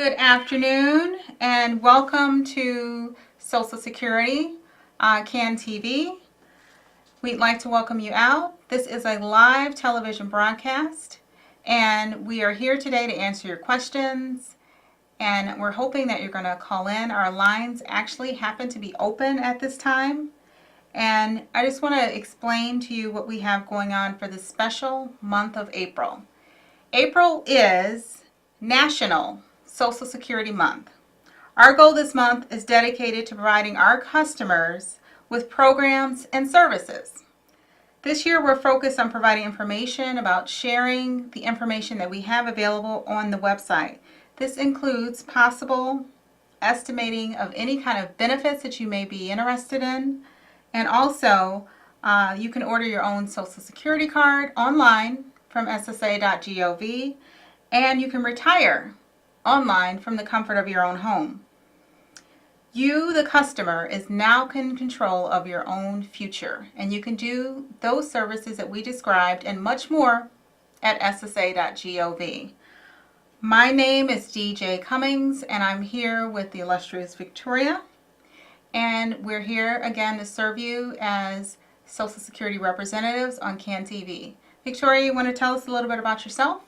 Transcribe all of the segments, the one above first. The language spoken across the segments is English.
Good afternoon and welcome to Social Security CAN TV. We'd like to welcome you out. This is a live television broadcast and we are here today to answer your questions, and we're hoping that you're going to call in. Our lines actually happen to be open at this time, and I just want to explain to you what we have going on for this special month of April. April is National Social Security Month. Our goal this month is dedicated to providing our customers with programs and services. This year we're focused on providing information about sharing the information that we have available on the website. This includes possible estimating of any kind of benefits that you may be interested in, and also you can order your own Social Security card online from ssa.gov, and you can retire online from the comfort of your own home. You, the customer, is now in control of your own future, and you can do those services that we described and much more at ssa.gov. My name is DJ Cummings, and I'm here with the illustrious Victoria, and we're here again to serve you as Social Security representatives on CAN TV. Victoria, you want to tell us a little bit about yourself?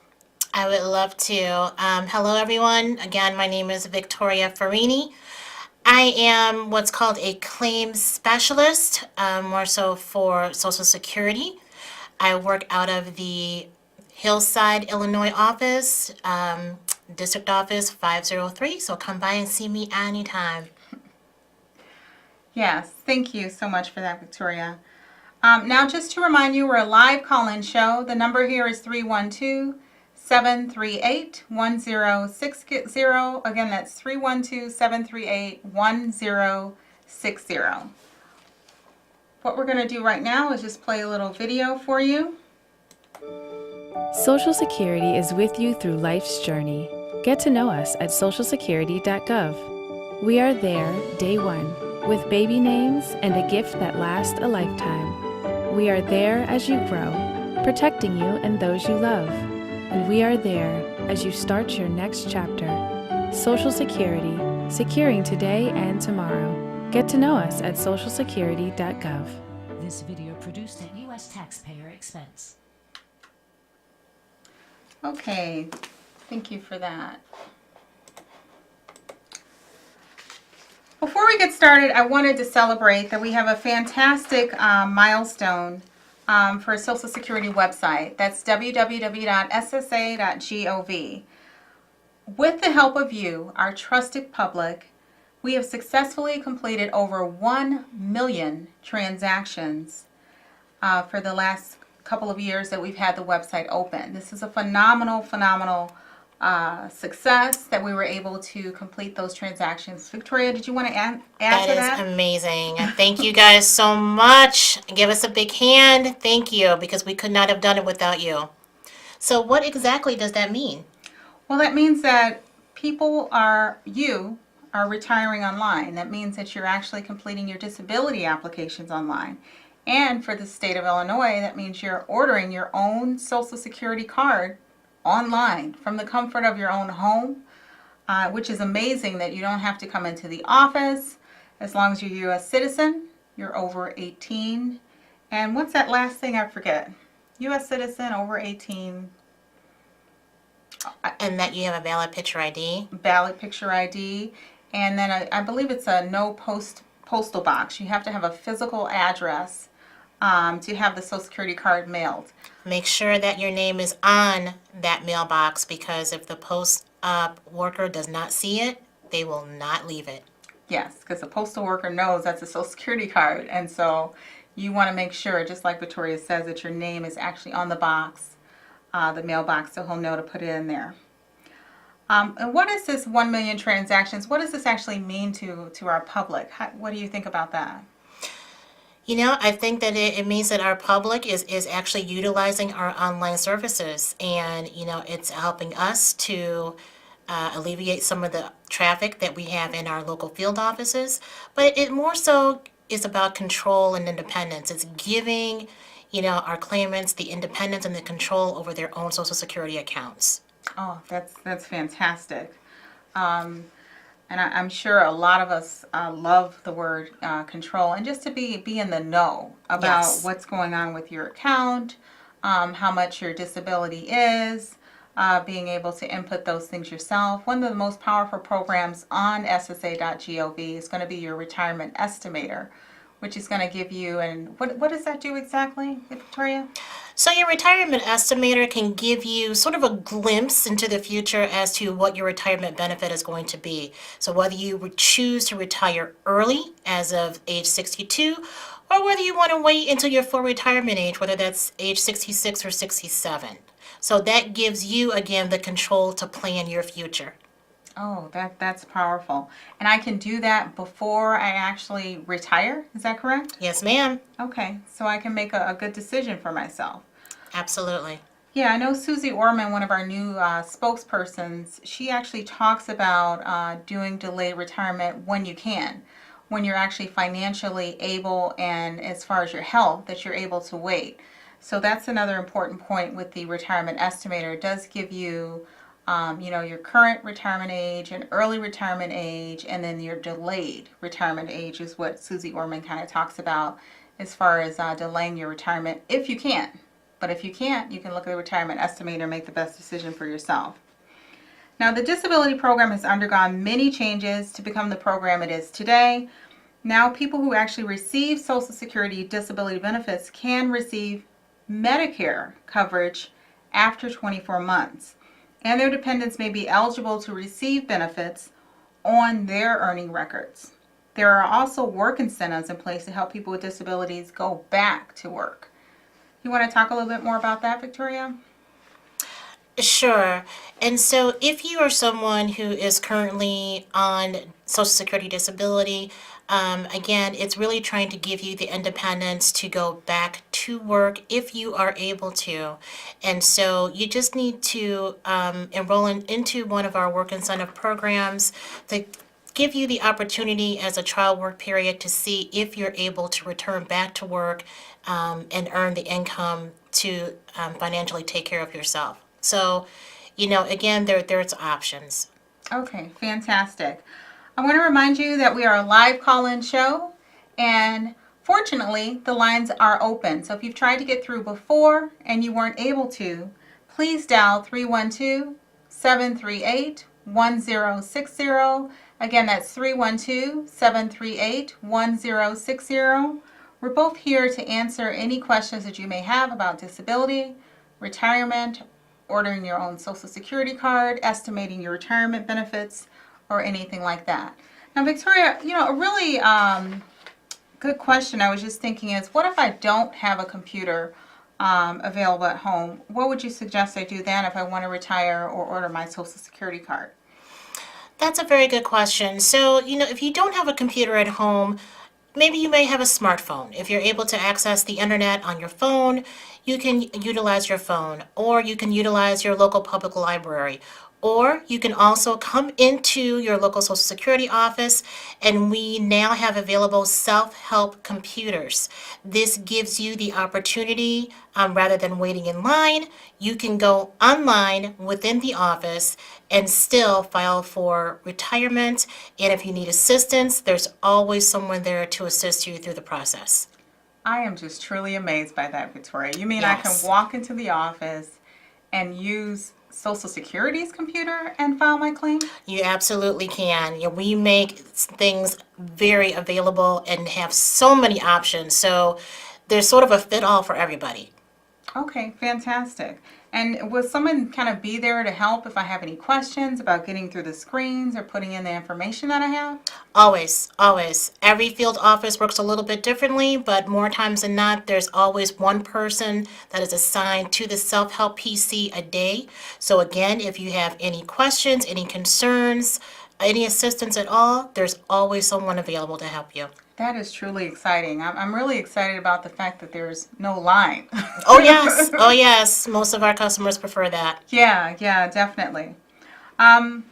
I would love to. Hello, everyone. Again, my name is Victoria Ferrarini. I am what's called a claims specialist, more so for Social Security. I work out of the Hillside, Illinois office, District Office 503, so come by and see me anytime. Yes, thank you so much for that, Victoria. Now, just to remind you, we're a live call-in show. The number here is 312-738-1060. Again, that's 312-738-1060. What we're going to do right now is just play a little video for you. Social Security is with you through life's journey. Get to know us at socialsecurity.gov. We are there day one with baby names and a gift that lasts a lifetime. We are there as you grow, protecting you and those you love. And we are there as you start your next chapter. Social Security, securing today and tomorrow. Get to know us at socialsecurity.gov. This video produced at U.S. taxpayer expense. Okay, thank you for that. Before we get started, I wanted to celebrate that we have a fantastic milestone for a Social Security website. That's www.ssa.gov. With the help of you, our trusted public, we have successfully completed over 1 million transactions for the last couple of years that we've had the website open. This is a phenomenal success that we were able to complete those transactions. Victoria, did you want to add to that? That is amazing. Thank you guys so much. Give us a big hand. Thank you, because we could not have done it without you. So what exactly does that mean? Well, that means that you are retiring online. That means that you're actually completing your disability applications online. And for the state of Illinois, that means you're ordering your own Social Security card online from the comfort of your own home, which is amazing that you don't have to come into the office. As long as you're a U.S. citizen, you're over 18. And what's that last thing I forget? U.S. citizen, over 18. And that you have a valid picture ID? Valid picture ID. And then I believe it's a no postal box. You have to have a physical address to have the Social Security card mailed. Make sure that your name is on that mailbox, because if the post worker does not see it, they will not leave it. Yes, because the postal worker knows that's a Social Security card, and so you want to make sure, just like Victoria says, that your name is actually on the box, the mailbox, so he'll know to put it in there. And what is this 1 million transactions? What does this actually mean to our public? What do you think about that? You know, I think that it means that our public is actually utilizing our online services, and, you know, it's helping us to alleviate some of the traffic that we have in our local field offices. But it more so is about control and independence. It's giving, you know, our claimants the independence and the control over their own Social Security accounts. Oh, that's fantastic. And I'm sure a lot of us love the word control, and just to be in the know about Yes. what's going on with your account, how much your disability is, being able to input those things yourself. One of the most powerful programs on SSA.gov is going to be your retirement estimator, which is going to give you, and what does that do exactly, Victoria? So your retirement estimator can give you sort of a glimpse into the future as to what your retirement benefit is going to be. So whether you would choose to retire early as of age 62, or whether you want to wait until your full retirement age, whether that's age 66 or 67. So that gives you, again, the control to plan your future. Oh, that's powerful. And I can do that before I actually retire, is that correct? Yes, ma'am. Okay, so I can make a good decision for myself. Absolutely. Yeah, I know Susie Orman, one of our new spokespersons, she actually talks about doing delayed retirement when you can, when you're actually financially able and as far as your health, that you're able to wait. So that's another important point with the retirement estimator. It does give you, your current retirement age and early retirement age, and then your delayed retirement age is what Susie Orman kind of talks about as far as delaying your retirement if you can. But if you can't, you can look at the retirement estimator and make the best decision for yourself. Now, the disability program has undergone many changes to become the program it is today. Now, people who actually receive Social Security disability benefits can receive Medicare coverage after 24 months. And their dependents may be eligible to receive benefits on their earning records. There are also work incentives in place to help people with disabilities go back to work. You want to talk a little bit more about that, Victoria? Sure. And so if you are someone who is currently on Social Security disability, again, it's really trying to give you the independence to go back to work if you are able to. And so you just need to enroll into one of our work incentive programs to give you the opportunity as a trial work period to see if you're able to return back to work and earn the income to financially take care of yourself. So, again, there's options. Okay, fantastic. I want to remind you that we are a live call-in show, and fortunately, the lines are open. So if you've tried to get through before and you weren't able to, please dial 312-738-1060. Again, that's 312-738-1060. We're both here to answer any questions that you may have about disability, retirement, ordering your own Social Security card, estimating your retirement benefits, or anything like that. Now, Victoria, a really good question I was just thinking is, what if I don't have a computer available at home? What would you suggest I do then if I want to retire or order my Social Security card? That's a very good question. So, if you don't have a computer at home, maybe you may have a smartphone. If you're able to access the internet on your phone, you can utilize your phone, or you can utilize your local public library, or you can also come into your local Social Security office, and we now have available self-help computers. This gives you the opportunity, rather than waiting in line, you can go online within the office and still file for retirement. And if you need assistance, there's always someone there to assist you through the process. I am just truly amazed by that, Victoria. You mean Yes. I can walk into the office and use Social Security's computer and file my claim? You absolutely can. We make things very available and have so many options. So there's sort of a fit all for everybody. Okay, fantastic. And will someone kind of be there to help if I have any questions about getting through the screens or putting in the information that I have? Always, always. Every field office works a little bit differently, but more times than not, there's always one person that is assigned to the self-help PC a day. So again, if you have any questions, any concerns, any assistance at all, there's always someone available to help you. That is truly exciting. I'm really excited about the fact that there's no line. Oh yes, oh yes. Most of our customers prefer that. Yeah, definitely. In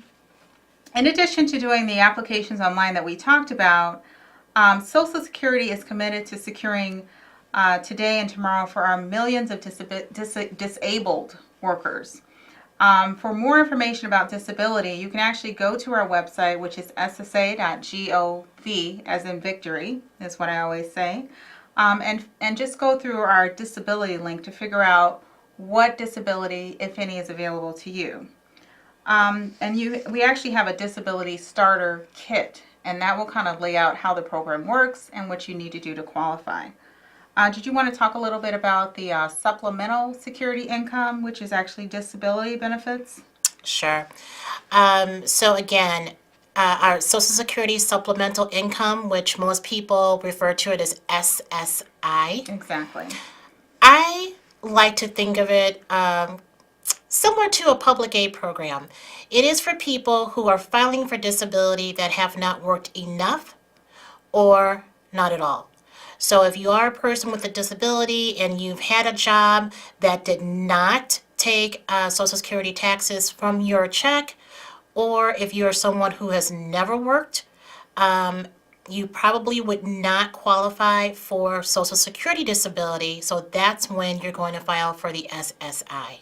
addition to doing the applications online that we talked about, Social Security is committed to securing today and tomorrow for our millions of disabled workers. For more information about disability, you can actually go to our website, which is ssa.gov, as in victory, is what I always say, and just go through our disability link to figure out what disability, if any, is available to you. We actually have a disability starter kit, and that will kind of lay out how the program works and what you need to do to qualify. Did you want to talk a little bit about the supplemental security income, which is actually disability benefits? Sure. So again, our Social Security supplemental income, which most people refer to it as SSI. Exactly. I like to think of it similar to a public aid program. It is for people who are filing for disability that have not worked enough or not at all. So if you are a person with a disability and you've had a job that did not take Social Security taxes from your check, or if you're someone who has never worked, you probably would not qualify for Social Security disability. So that's when you're going to file for the SSI.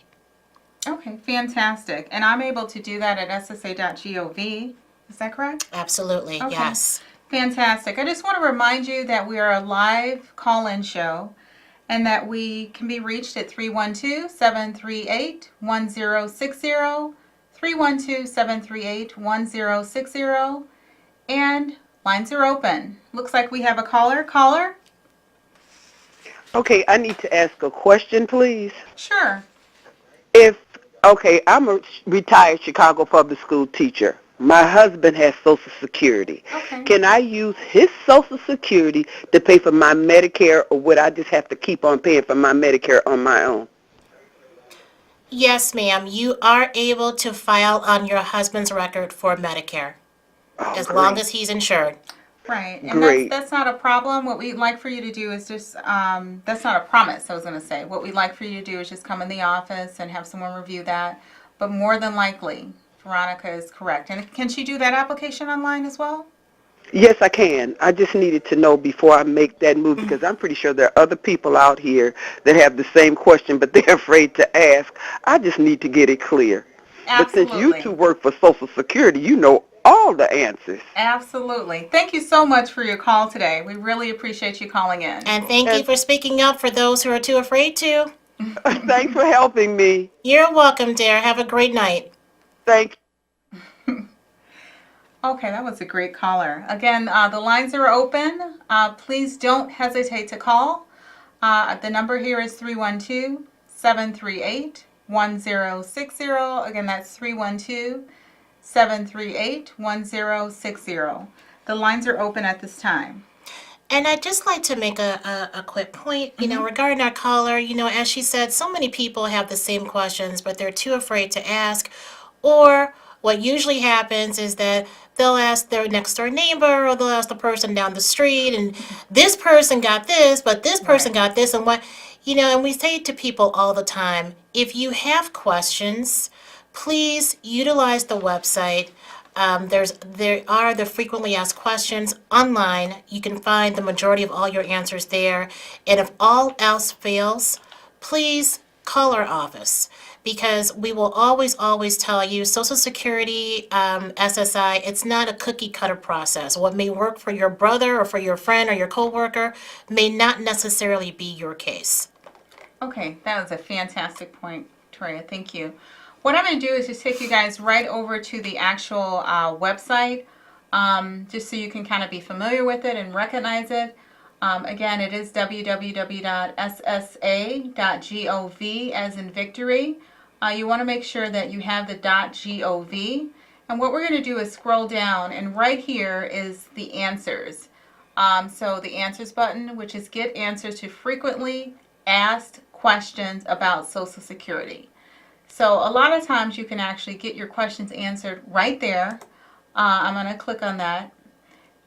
Okay, fantastic. And I'm able to do that at ssa.gov. Is that correct? Absolutely, Okay. yes. Fantastic. I just want to remind you that we are a live call-in show and that we can be reached at 312-738-1060, 312-738-1060, and lines are open. Looks like we have a caller. Caller? Okay, I need to ask a question, please. Sure. I'm a retired Chicago public school teacher. My husband has Social Security. Okay. Can I use his Social Security to pay for my Medicare, or would I just have to keep on paying for my Medicare on my own? Yes, ma'am. You are able to file on your husband's record for Medicare as long as he's insured. Right, and Great. that's not a problem. What we'd like for you to do is just, that's not a promise, I was going to say. What we'd like for you to do is just come in the office and have someone review that. But more than likely, Veronica is correct. And can she do that application online as well? Yes, I can. I just needed to know before I make that move, because I'm pretty sure there are other people out here that have the same question, but they're afraid to ask. I just need to get it clear. Absolutely. But since you two work for Social Security, you know all the answers. Absolutely. Thank you so much for your call today. We really appreciate you calling in. And thank you for speaking up for those who are too afraid to. Thanks for helping me. You're welcome, dear. Have a great night. Thank Okay, that was a great caller. Again, the lines are open. Please don't hesitate to call. The number here is 312-738-1060. Again, that's 312-738-1060. The lines are open at this time. And I'd just like to make a quick point, regarding our caller. As she said, so many people have the same questions, but they're too afraid to ask. Or what usually happens is that they'll ask their next door neighbor, or they'll ask the person down the street, and this person got this, but this person got this, and what, and we say to people all the time, if you have questions, please utilize the website. There are the frequently asked questions online. You can find the majority of all your answers there. And if all else fails, please call our office, because we will always tell you Social Security, SSI, it's not a cookie cutter process. What may work for your brother or for your friend or your coworker may not necessarily be your case. Okay, that was a fantastic point, Toria. Thank you. What I'm going to do is just take you guys right over to the actual website, just so you can kind of be familiar with it and recognize it. Again, it is www.ssa.gov, as in victory. You want to make sure that you have the .gov. And what we're going to do is scroll down, and right here is the answers. So the answers button, which is get answers to frequently asked questions about Social Security. So a lot of times you can actually get your questions answered right there. I'm going to click on that.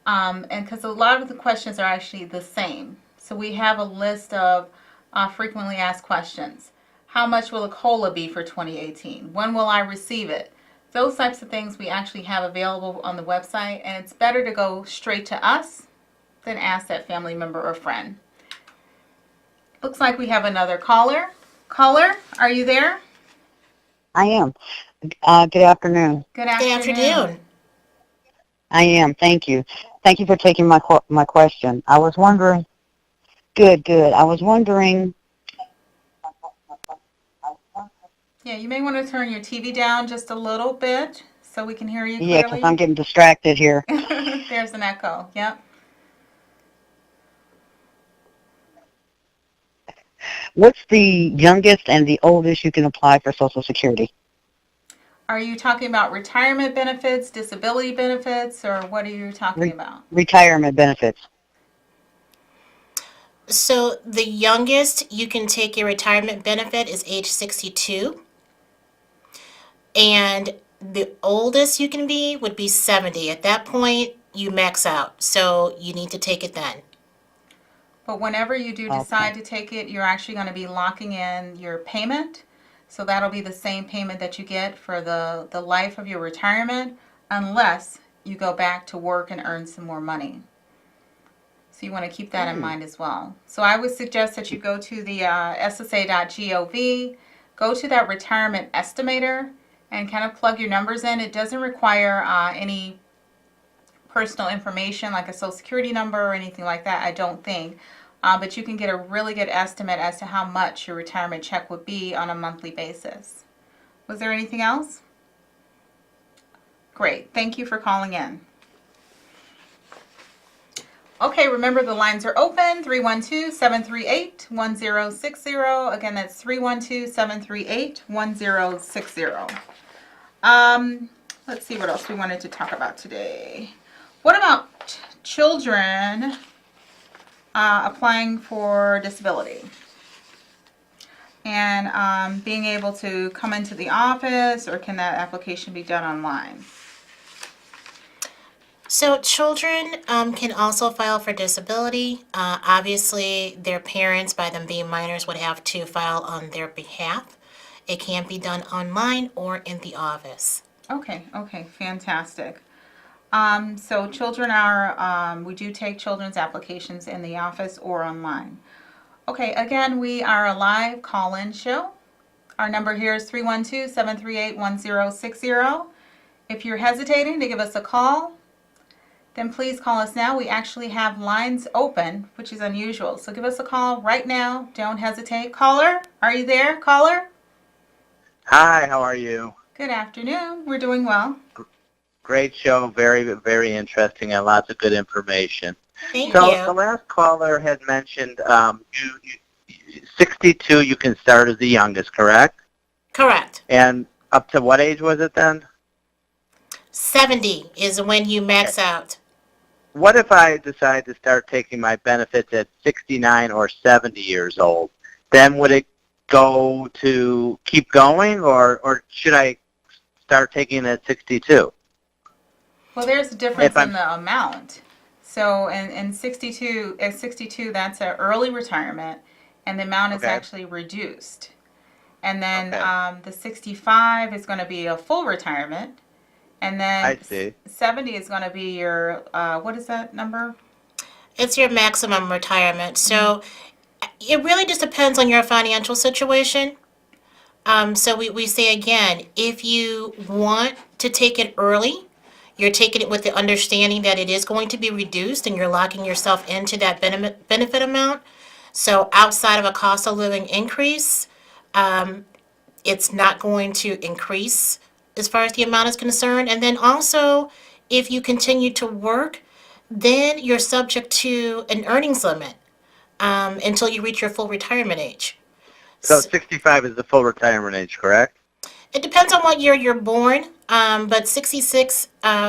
And because a lot of the questions are actually the same. So we have a list of frequently asked questions. How much will a COLA be for 2018? When will I receive it? Those types of things we actually have available on the website, and it's better to go straight to us than ask that family member or friend. Looks like we have another caller. Caller, are you there? I am. Good afternoon. Good Good afternoon. afternoon. I am. Thank you. Thank you for taking my question. I was wondering. Good, good. I was wondering. Yeah, you may want to turn your TV down just a little bit so we can hear you Yeah, 'cause clearly. I'm getting distracted here. There's an echo. Yep. What's the youngest and the oldest you can apply for Social Security? Are you talking about retirement benefits, disability benefits, or what are you talking Re- about? retirement benefits. So the youngest you can take your retirement benefit is age 62, and the oldest you can be would be 70. At that point, you max out, so you need to take it then. But whenever you do Okay. decide to take it, you're actually going to be locking in your payment. So that'll be the same payment that you get for the life of your retirement, unless you go back to work and earn some more money. So you want to keep that in mind as well. So I would suggest that you go to the ssa.gov, go to that retirement estimator, and kind of plug your numbers in. It doesn't require any personal information like a social security number or anything like that, I don't think. But you can get a really good estimate as to how much your retirement check would be on a monthly basis. Was there anything else? Great. Thank you for calling in. Okay, remember the lines are open, 312-738-1060. Again, that's 312-738-1060. Let's see what else we wanted to talk about today. What about children applying for disability and being able to come into the office, or can that application be done online? So children can also file for disability. Obviously, their parents, by them being minors, would have to file on their behalf. It can be done online or in the office. Okay, fantastic. So children are, we do take children's applications in the office or online. Okay, again, we are a live call-in show. Our number here is 312-738-1060. If you're hesitating to give us a call, then please call us now. We actually have lines open, which is unusual. So give us a call right now. Don't hesitate. Caller, are you there? Caller? Hi, how are you? Good afternoon. We're doing well. Great show, very, very interesting, and lots of good information. Thank So you. the last caller had mentioned 62 you can start as the youngest, correct? Correct. And up to what age was it then? 70 is when you max out. What if I decide to start taking my benefits at 69 or 70 years old? Then would it go to keep going, or should I start taking it at 62? Well, there's a difference If I'm- in the amount. So in 62, at 62, that's an early retirement, and the amount is Okay. actually reduced. And then Okay. the 65 is going to be a full retirement, and then I see. 70 is going to be your, what is that number? It's your maximum retirement. So it really just depends on your financial situation. So we say again, if you want to take it early, you're taking it with the understanding that it is going to be reduced and you're locking yourself into that benefit amount. So outside of a cost of living increase, it's not going to increase as far as the amount is concerned. And then also, if you continue to work, then you're subject to an earnings limit until you reach your full retirement age. So 65 is the full retirement age, correct? It depends on what year you're born, but 66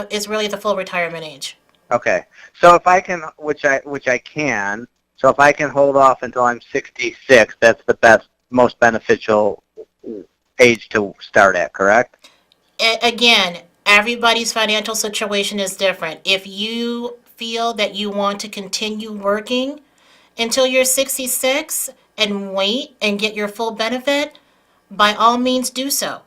is really the full retirement age. Okay. So if I can, which I can, so if I can hold off until I'm 66, that's the most beneficial age to start at, correct? Again, everybody's financial situation is different. If you feel that you want to continue working until you're 66 and wait and get your full benefit, by all means do so.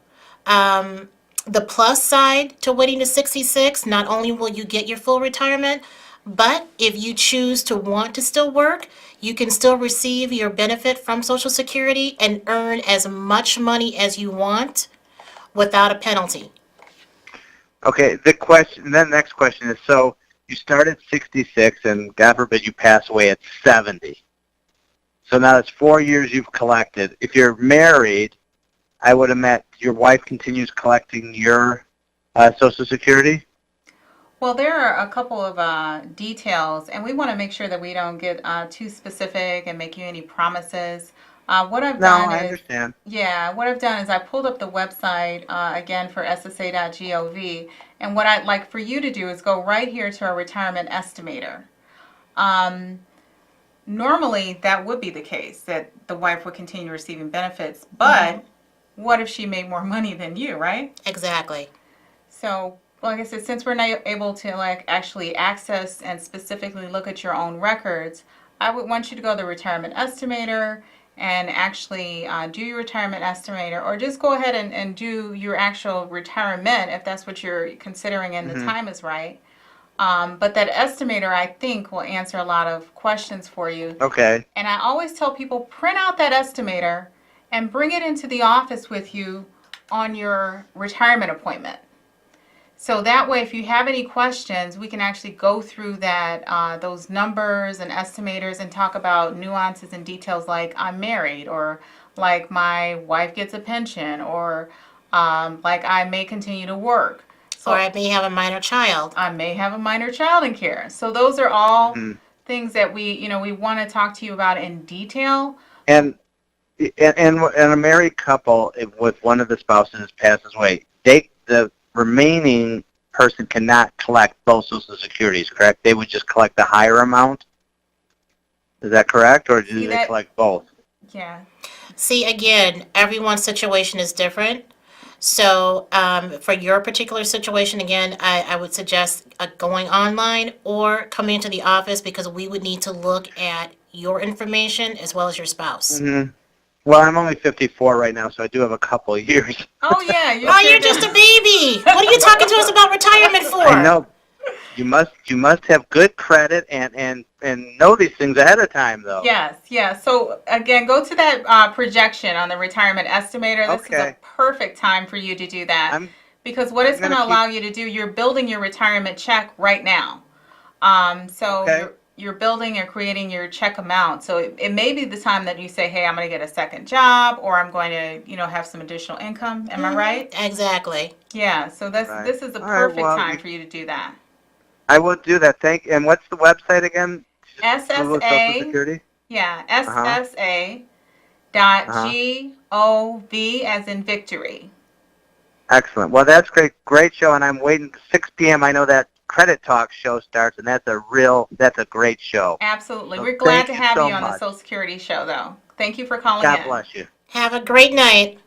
The plus side to waiting to 66, not only will you get your full retirement, but if you choose to want to still work, you can still receive your benefit from Social Security and earn as much money as you want without a penalty. Okay, then the next question is, so you start at 66 and God forbid you pass away at 70. So now that's 4 years you've collected. If you're married, I would imagine your wife continues collecting your Social Security? Well, there are a couple of details, and we want to make sure that we don't get too specific and make you any promises. What I've No, done I is, understand. yeah, what I've done is I pulled up the website again for ssa.gov, and what I'd like for you to do is go right here to our retirement estimator. Normally, that would be the case, that the wife would continue receiving benefits, but what if she made more money than you, right? Exactly. So, like I said, since we're not able to like actually access and specifically look at your own records, I would want you to go to the retirement estimator and actually do your retirement estimator, or just go ahead and do your actual retirement if that's what you're considering and the time is right. But that estimator, I think, will answer a lot of questions for you. Okay. And I always tell people, print out that estimator and bring it into the office with you on your retirement appointment. So that way, if you have any questions, we can actually go through that, those numbers and estimators and talk about nuances and details like I'm married, or like my wife gets a pension, or like I may continue to work. So Or I may have a minor child. I may have a minor child in care. So those are all things that we want to talk to you about in detail. And a married couple, with one of the spouses passes away, the remaining person cannot collect both Social Securities, correct? They would just collect the higher amount? Is that correct, or do they collect both? Yeah. See, again, everyone's situation is different. So for your particular situation, again, I would suggest going online or coming into the office, because we would need to look at your information as well as your spouse. Well, I'm only 54 right now, so I do have a couple of years. Oh yeah. You're just a baby. What are you talking to us about retirement for? I know. You must have good credit and know these things ahead of time, though. Yes, yes. So again, go to that projection on the retirement estimator. This is a perfect time for you to do that, because what it's going to allow you to do, you're building your retirement check right now. You're building or creating your check amount. So it may be the time that you say, hey, I'm going to get a second job, or I'm going to have some additional income. Am I right? Exactly. Yeah. So this is the perfect time for you to do that. I will do that. And what's the website again? SSA. Social Security? Yeah, SSA.gov as in victory. Excellent. Well, that's great. Great show, and I'm waiting. 6 p.m. I know that Credit Talk show starts, and that's a great show. Absolutely. So we're glad to thank have you so you on the much. Social Security show, though. Thank you for calling in. God bless you. Have a great night.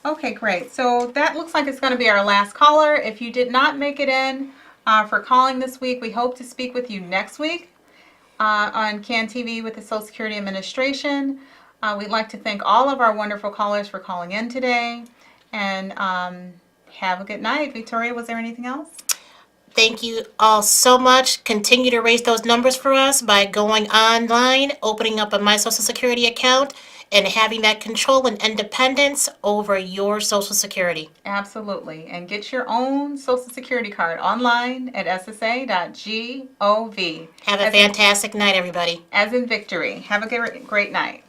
Okay, great. So that looks like it's going to be our last caller. If you did not make it in for calling this week, we hope to speak with you next week on CAN TV with the Social Security Administration. We'd like to thank all of our wonderful callers for calling in today. And have a good night. Victoria, was there anything else? Thank you all so much. Continue to raise those numbers for us by going online, opening up a My Social Security account, and having that control and independence over your Social Security. Absolutely. And get your own Social Security card online at ssa.gov. Have a fantastic night, everybody. As in victory. Have a great night.